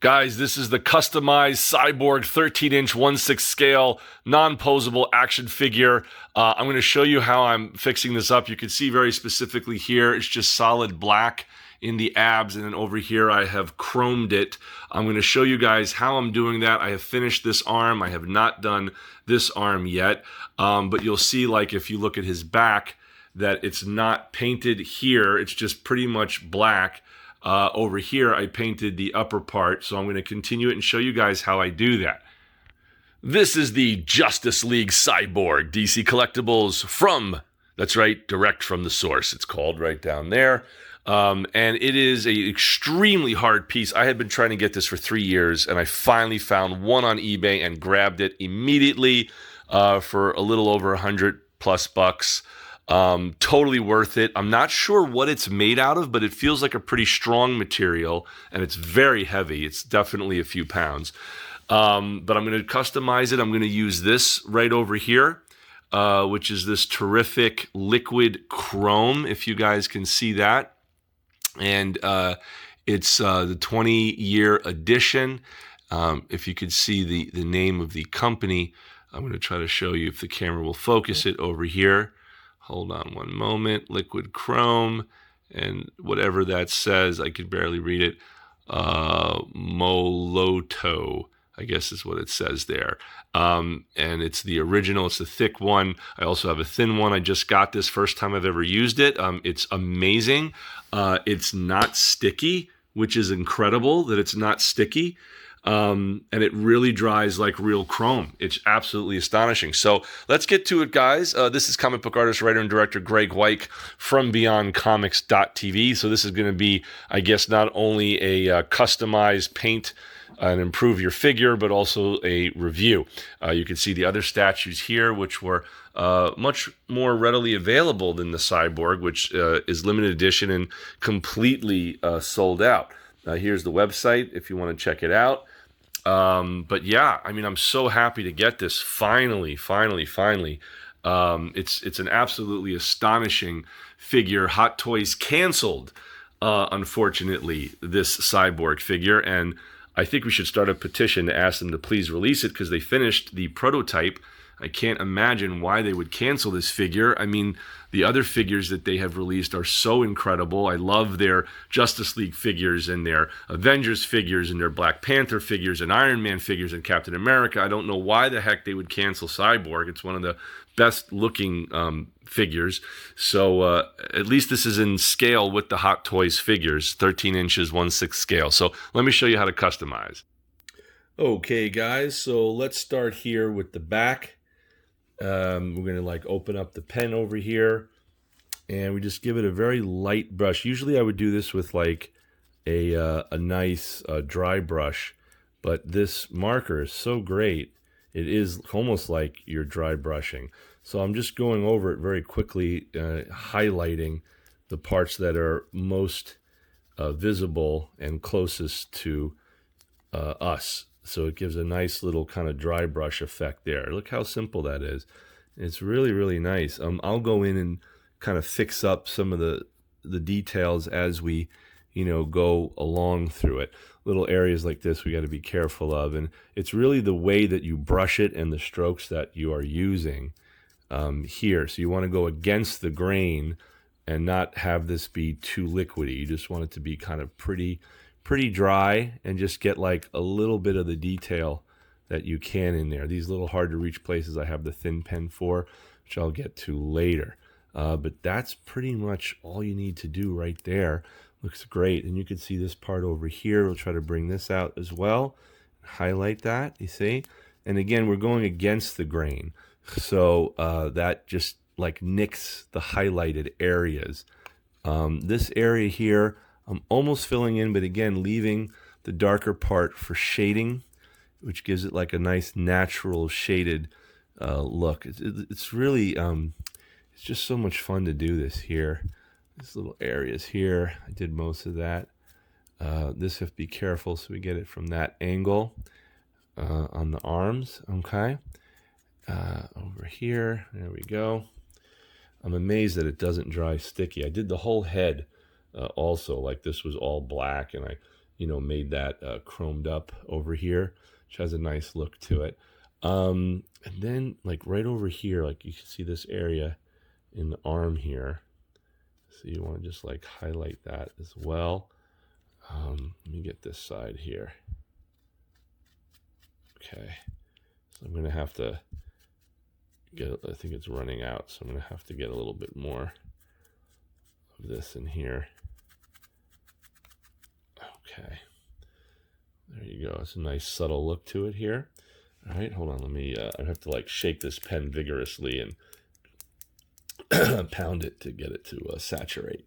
Guys, this is the customized Cyborg 13-inch 1/6 scale non-posable action figure. I'm going to show you how I'm fixing this up. You can see very specifically here, it's just solid black in the abs, and then over here I have chromed it. I'm going to show you guys how I'm doing that. I have finished this arm. I have not done this arm yet, but you'll see, like, if you look at his back, that it's not painted here. It's just pretty much black. Over here, I painted the upper part, so I'm going to continue it and show you guys how I do that. This is the Justice League Cyborg DC Collectibles from, that's right, direct from the source. It's called right down there. And it is an extremely hard piece. I had been trying to get this for 3 years, and I finally found one on eBay and grabbed it immediately for a little over $100+ totally worth it. I'm not sure what it's made out of, but it feels like a pretty strong material, and it's very heavy. It's definitely a few pounds. But I'm going to customize it. I'm going to use this right over here, which is this terrific liquid chrome, if you guys can see that. And it's the 20-year edition. If you could see the name of the company, I'm going to try to show you if the camera will focus it over here. Hold on one moment. Liquid chrome, and whatever that says, I can barely read it. Moloto, I guess is what it says there. And it's the original. It's the thick one. I also have a thin one. I just got this first time I've ever used it. It's amazing. It's not sticky, which is incredible that it's not sticky. And it really dries like real chrome. It's absolutely astonishing. So let's get to it, guys. This is comic book artist, writer, and director Greg Weik from BeyondComics.tv. So this is going to be, I guess, not only a customized paint and improve your figure, but also a review. You can see the other statues here, which were much more readily available than the Cyborg, which is limited edition and completely sold out. Here's the website if you want to check it out. But yeah, I mean, I'm so happy to get this finally. It's an absolutely astonishing figure. Hot Toys canceled, unfortunately, this Cyborg figure, and I think we should start a petition to ask them to please release it because they finished the prototype. I can't imagine why they would cancel this figure. I mean, the other figures that they have released are so incredible. I love their Justice League figures and their Avengers figures and their Black Panther figures and Iron Man figures and Captain America. I don't know why the heck they would cancel Cyborg. It's one of the best looking figures. So at least this is in scale with the Hot Toys figures, 13 inches, 1/6 scale. So let me show you how to customize. Okay, guys, so let's start here with the back. We're going to open up the pen over here, and we just give it a very light brush. Usually I would do this with a nice dry brush, but this marker is so great. It is almost like you're dry brushing. So I'm just going over it very quickly, highlighting the parts that are most visible and closest to us. So it gives a nice little kind of dry brush effect there. Look how simple that is. It's really, really nice. I'll go in and kind of fix up some of the details as we, go along through it. Little areas like this we got to be careful of. And it's really the way that you brush it and the strokes that you are using here. So you want to go against the grain and not have this be too liquidy. You just want it to be kind of pretty dry and just get a little bit of the detail that you can in there. These little hard to reach places I have the thin pen for, which I'll get to later. But that's pretty much all you need to do right there. Looks great. And you can see this part over here. We'll try to bring this out as well. Highlight that, you see? And again, we're going against the grain. So that just nicks the highlighted areas. This area here, I'm almost filling in, but again, leaving the darker part for shading, which gives it a nice natural shaded look. It's really, it's just so much fun to do this here. These little areas here, I did most of that. This have to be careful so we get it from that angle on the arms, okay? Over here, there we go. I'm amazed that it doesn't dry sticky. I did the whole head also, this was all black, and I made that chromed up over here, which has a nice look to it. And then like right over here, like you can see this area in the arm here. So you want to just like highlight that as well. Let me get this side here. Okay. So I'm going to have to get, I think it's running out. So I'm going to have to get a little bit more of this in here. Okay. There you go. It's a nice subtle look to it here. All right, hold on. Let me, I have to like shake this pen vigorously and pound it to get it to saturate.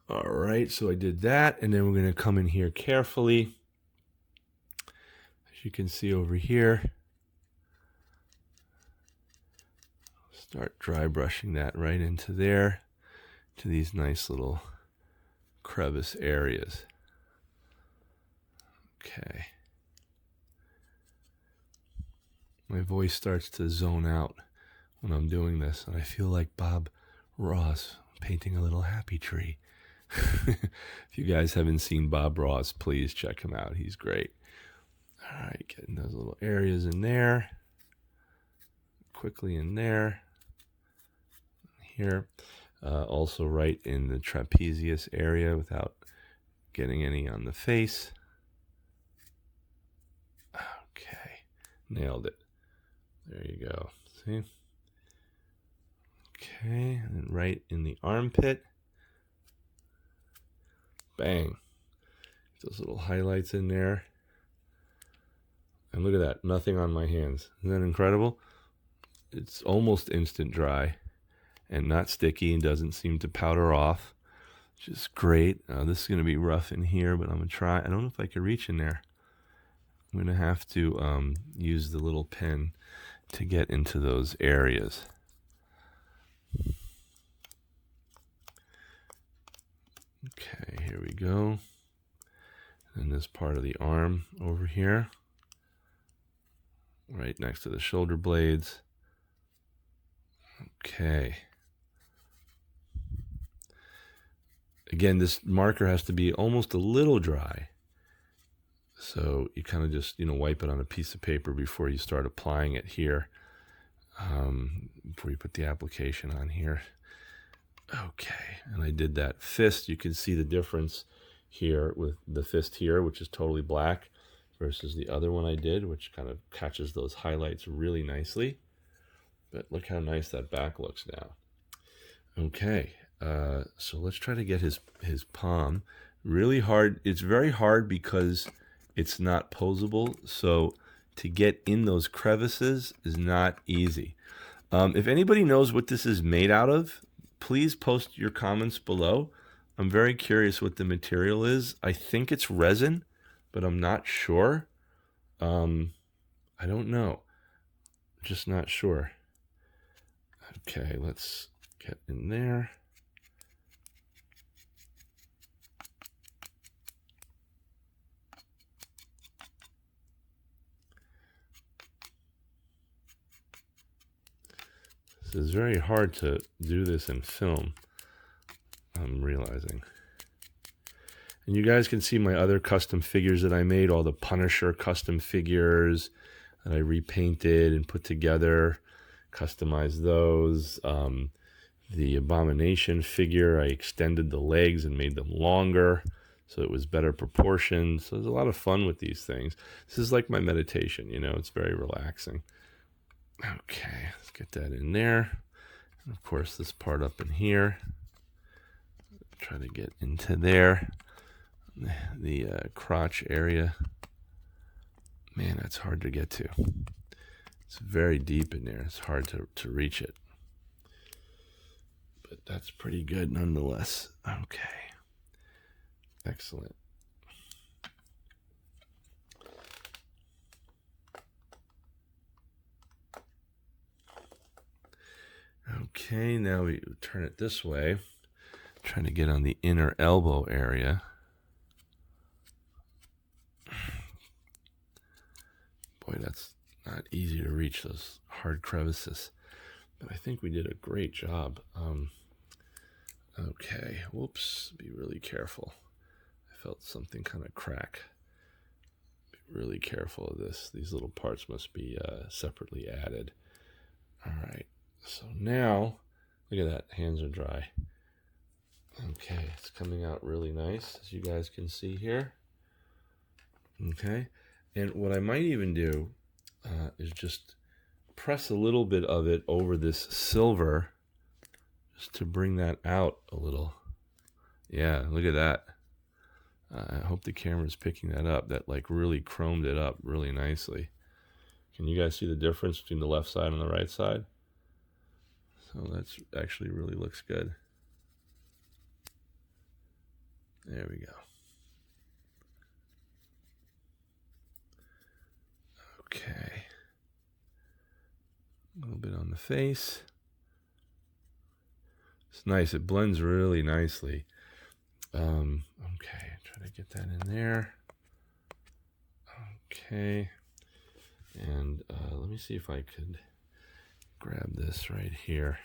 All right, so I did that, and then we're going to come in here carefully. As you can see over here, start dry brushing that right into there, to these nice little crevice areas. Okay. My voice starts to zone out when I'm doing this, and I feel like Bob Ross painting a little happy tree. If you guys haven't seen Bob Ross, please check him out. He's great. All right, getting those little areas in there. Quickly in there. Here. Also right in the trapezius area without getting any on the face. Okay, nailed it. There you go. See? Okay, and then right in the armpit. Bang. Those little highlights in there. And look at that, nothing on my hands. Isn't that incredible? It's almost instant dry and not sticky and doesn't seem to powder off, which is great. This is going to be rough in here, but I'm going to try. I don't know if I can reach in there. I'm going to have to use the little pen to get into those areas. Okay, here we go. And this part of the arm over here, right next to the shoulder blades. Okay. Again, this marker has to be almost a little dry. So you kind of just, wipe it on a piece of paper before you start applying it here. Before you put the application on here. Okay, and I did that fist. You can see the difference here with the fist here, which is totally black, versus the other one I did, which kind of catches those highlights really nicely. But look how nice that back looks now. Okay, so let's try to get his palm. Really hard. It's very hard because it's not posable, so to get in those crevices is not easy. If anybody knows what this is made out of, please post your comments below. I'm very curious what the material is. I think it's resin, but I'm not sure. I don't know. Just not sure. Okay, let's get in there. This is very hard to do this in film, I'm realizing. And you guys can see my other custom figures that I made, all the Punisher custom figures that I repainted and put together, customized those. The Abomination figure, I extended the legs and made them longer so it was better proportioned. So there's a lot of fun with these things. This is like my meditation, it's very relaxing. Okay, let's get that in there. And of course, this part up in here. Try to get into there. The crotch area. Man, that's hard to get to. It's very deep in there. It's hard to reach it. But that's pretty good nonetheless. Okay. Excellent. Okay, now we turn it this way. Trying to get on the inner elbow area. Boy, that's not easy to reach, those hard crevices. But I think we did a great job. Okay, whoops, be really careful. felt something kind of crack. Be really careful of this. These little parts must be separately added. All right, so now, look at that, hands are dry. Okay, it's coming out really nice, as you guys can see here. Okay, and what I might even do is just press a little bit of it over this silver, just to bring that out a little. Yeah, look at that. I hope the camera's picking that up. That like really chromed it up really nicely. Can you guys see the difference between the left side and the right side? So that's actually really looks good. There we go. Okay. A little bit on the face. It's nice. It blends really nicely. Okay, try to get that in there. Okay. And let me see if I could grab this right here.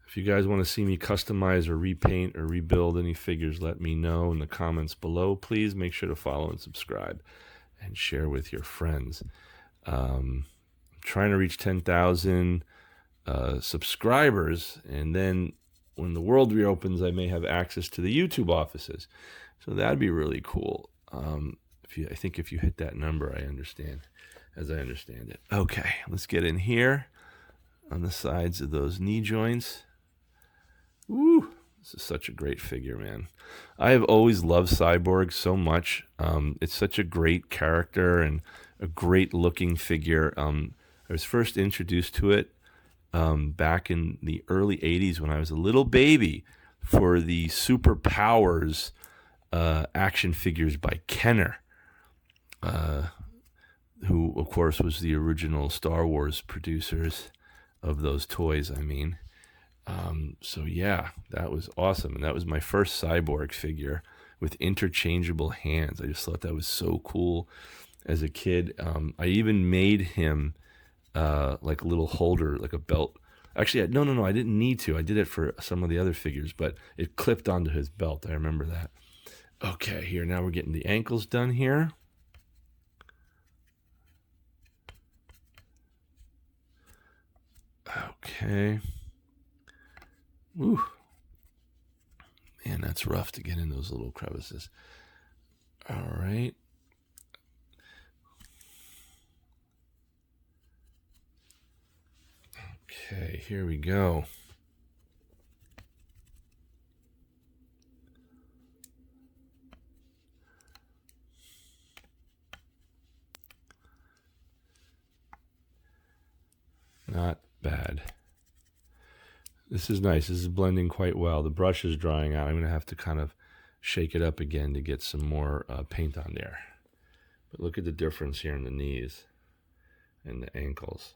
If you guys want to see me customize or repaint or rebuild any figures, let me know in the comments below. Please make sure to follow and subscribe and share with your friends. I'm trying to reach 10,000 subscribers, and then when the world reopens, I may have access to the YouTube offices. So that'd be really cool. I think if you hit that number, I understand it. Okay, let's get in here on the sides of those knee joints. Woo! This is such a great figure, man. I have always loved Cyborg so much. It's such a great character and a great looking figure. I was first introduced to it back in the early 80s when I was a little baby for the Super Powers action figures by Kenner, who, of course, was the original Star Wars producers of those toys, I mean. So yeah, that was awesome. And that was my first Cyborg figure with interchangeable hands. I just thought that was so cool as a kid. I even made him like a little holder, like a belt. Actually, no, I didn't need to. I did it for some of the other figures, but it clipped onto his belt. I remember that. Okay, here, now we're getting the ankles done here. Okay. Woo. Man, that's rough to get in those little crevices. All right. Okay, here we go. Not bad. This is nice. This is blending quite well. The brush is drying out. I'm going to have to kind of shake it up again to get some more paint on there. But look at the difference here in the knees and the ankles.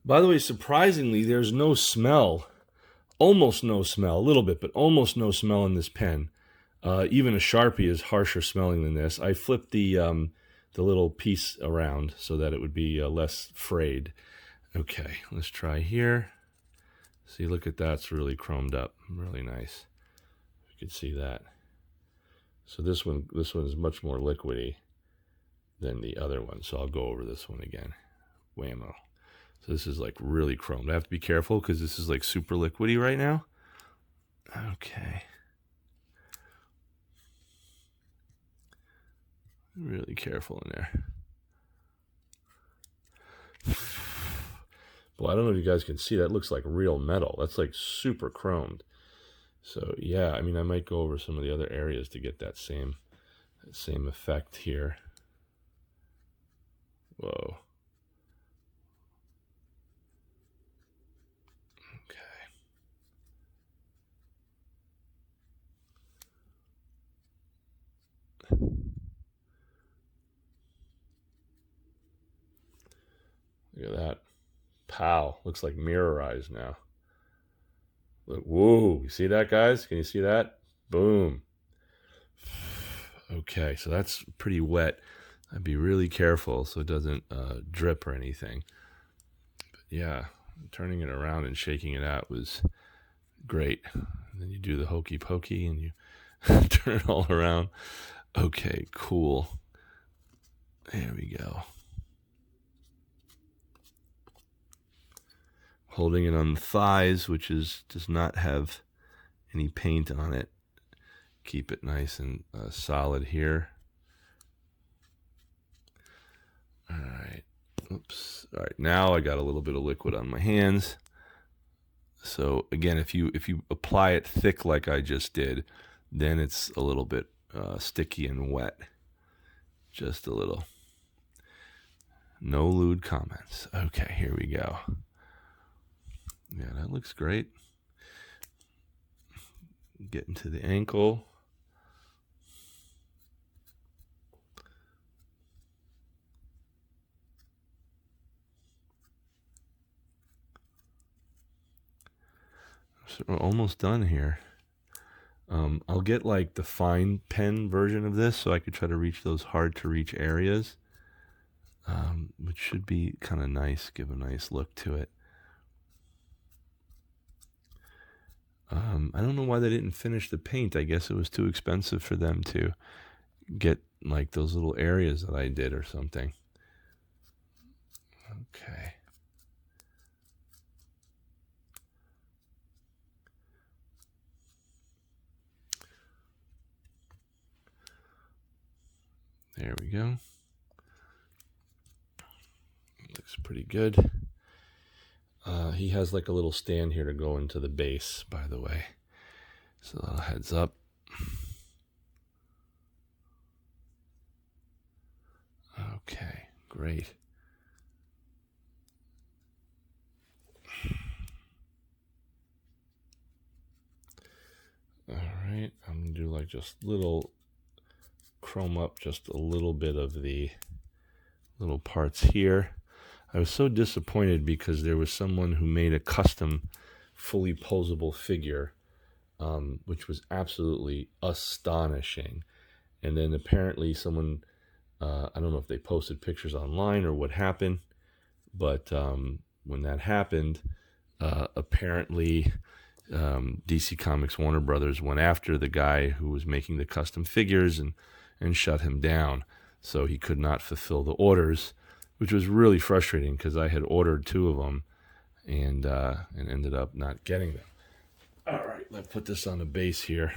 By the way, surprisingly, there's no smell. Almost no smell. A little bit, but almost no smell in this pen. Even a Sharpie is harsher smelling than this. I flipped the little piece around so that it would be less frayed. Okay, let's try here. See, look at that. It's really chromed up. Really nice. You can see that. So this one is much more liquidy than the other one. So I'll go over this one again. Whammo. So this is like really chromed. I have to be careful because this is like super liquidy right now. Okay. Really careful in there. Well, I don't know if you guys can see that. It looks like real metal. That's like super chromed. So yeah, I mean, I might go over some of the other areas to get that same effect here. Whoa. Okay. Look at that. Pow. Looks like mirror eyes now. Look, whoa. You see that, guys? Can you see that? Boom. Okay, so that's pretty wet. I'd be really careful so it doesn't drip or anything. But yeah, turning it around and shaking it out was Great. And then you do the hokey pokey and you turn it all around. Okay, cool. There we go. Holding it on the thighs, which does not have any paint on it. Keep it nice and solid here. All right. Oops. All right. Now I got a little bit of liquid on my hands. So again, if you apply it thick like I just did, then it's a little bit sticky and wet. Just a little. No lewd comments. Okay, here we go. Yeah, that looks great. Getting to the ankle. So we're almost done here. I'll get like the fine pen version of this so I could try to reach those hard to reach areas, which should be kind of nice, give a nice look to it. I don't know why they didn't finish the paint. I guess it was too expensive for them to get like those little areas that I did or something. Okay. There we go. Looks pretty good. He has like a little stand here to go into the base, by the way. So a heads up. Okay, great. All right, I'm gonna do like just little chrome up just a little bit of the little parts here. I was so disappointed because there was someone who made a custom fully posable figure, which was absolutely astonishing. And then apparently someone, I don't know if they posted pictures online or what happened, but when that happened, apparently DC Comics Warner Brothers went after the guy who was making the custom figures and shut him down. So he could not fulfill the orders, which was really frustrating because I had ordered 2 of them and ended up not getting them. All right, let's put this on the base here.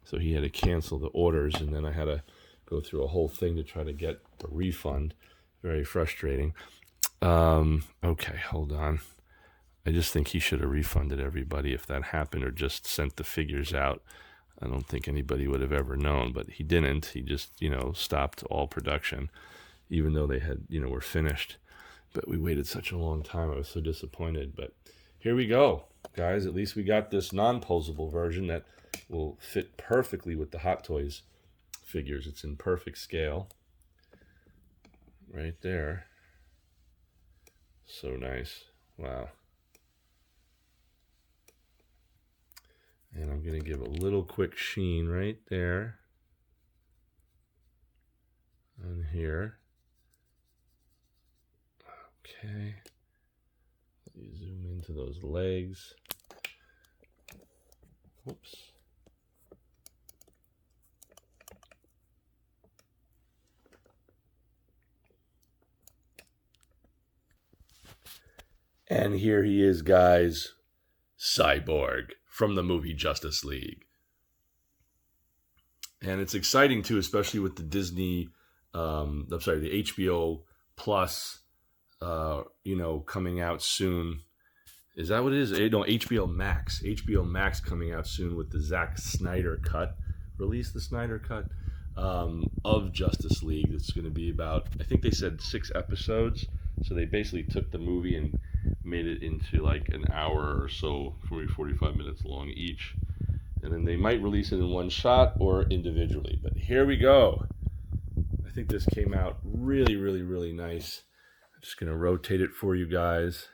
So he had to cancel the orders, and then I had to go through a whole thing to try to get a refund. Very frustrating. Okay, hold on. I just think he should have refunded everybody if that happened, or just sent the figures out. I don't think anybody would have ever known, but he didn't. He just, stopped all production, even though they had, were finished. But we waited such a long time. I was so disappointed. But here we go, guys. At least we got this non-posable version that will fit perfectly with the Hot Toys figures. It's in perfect scale. Right there. So nice. Wow. And I'm going to give a little quick sheen right there. On here. Okay. Let me zoom into those legs. Whoops. And here he is, guys. Cyborg from the movie Justice League. And it's exciting too, especially with the Disney, the HBO Plus, coming out soon. Is that what it is? No, HBO Max. HBO Max coming out soon with the Zack Snyder cut. Release the Snyder cut of Justice League. It's going to be about, I think they said 6 episodes. So they basically took the movie and made it into like an hour or so, 45 minutes long each. And then they might release it in one shot or individually. But here we go. I think this came out really, really, really nice. I'm just going to rotate it for you guys.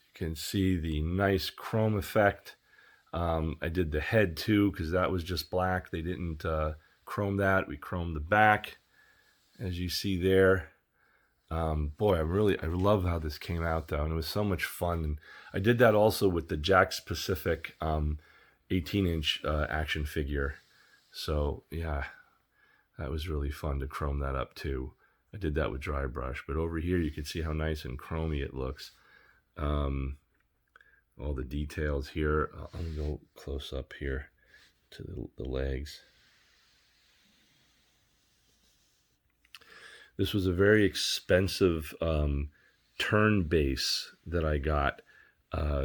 You can see the nice chrome effect. I did the head too because that was just black. They didn't chrome that. We chromed the back, as you see there. Boy, I love how this came out though, and it was so much fun. And I did that also with the Jakks Pacific 18-inch action figure. So yeah, that was really fun to chrome that up too. I did that with dry brush, but over here you can see how nice and chromy it looks. All the details here. I'm gonna go close up here to the legs. This was a very expensive turn base that I got.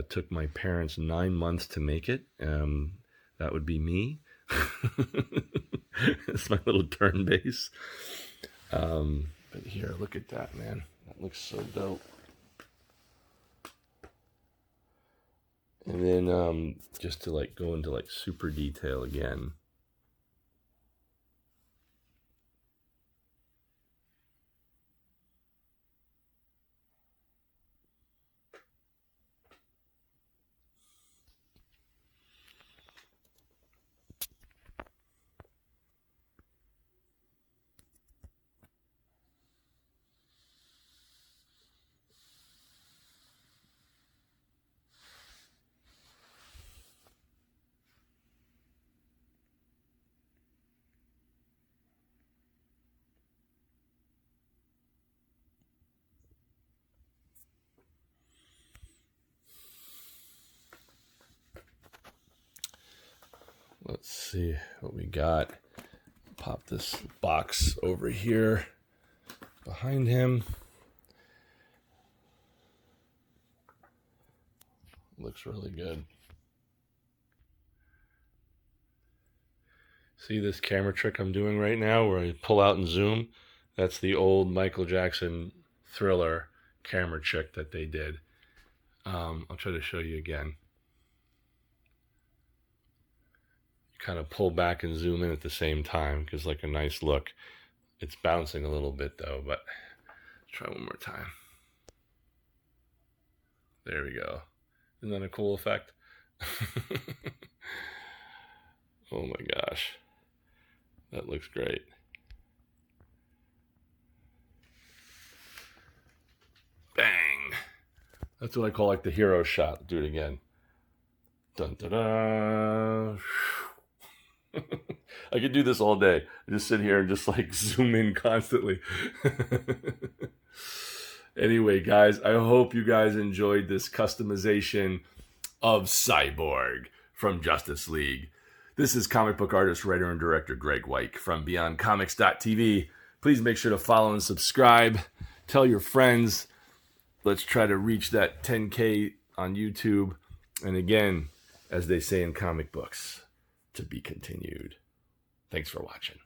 Took my parents 9 months to make it. That would be me. It's my little turn base. But here, look at that, man. That looks so dope. And then just to like go into like super detail again. Let's see what we got. Pop this box over here behind him. Looks really good. See this camera trick I'm doing right now where I pull out and zoom? That's the old Michael Jackson Thriller camera trick that they did. I'll try to show you again. Kind of pull back and zoom in at the same time because like a nice look. It's bouncing a little bit though, but try one more time. There we go. Isn't that a cool effect? Oh my gosh. That looks great. Bang. That's what I call like the hero shot. Do it again. Dun da da. I could do this all day. I just sit here and just like zoom in constantly. Anyway, guys, I hope you guys enjoyed this customization of Cyborg from Justice League. This is comic book artist, writer, and director Greg Weik from BeyondComics.tv. Please make sure to follow and subscribe. Tell your friends. Let's try to reach that 10K on YouTube. And again, as they say in comic books, to be continued. Thanks for watching.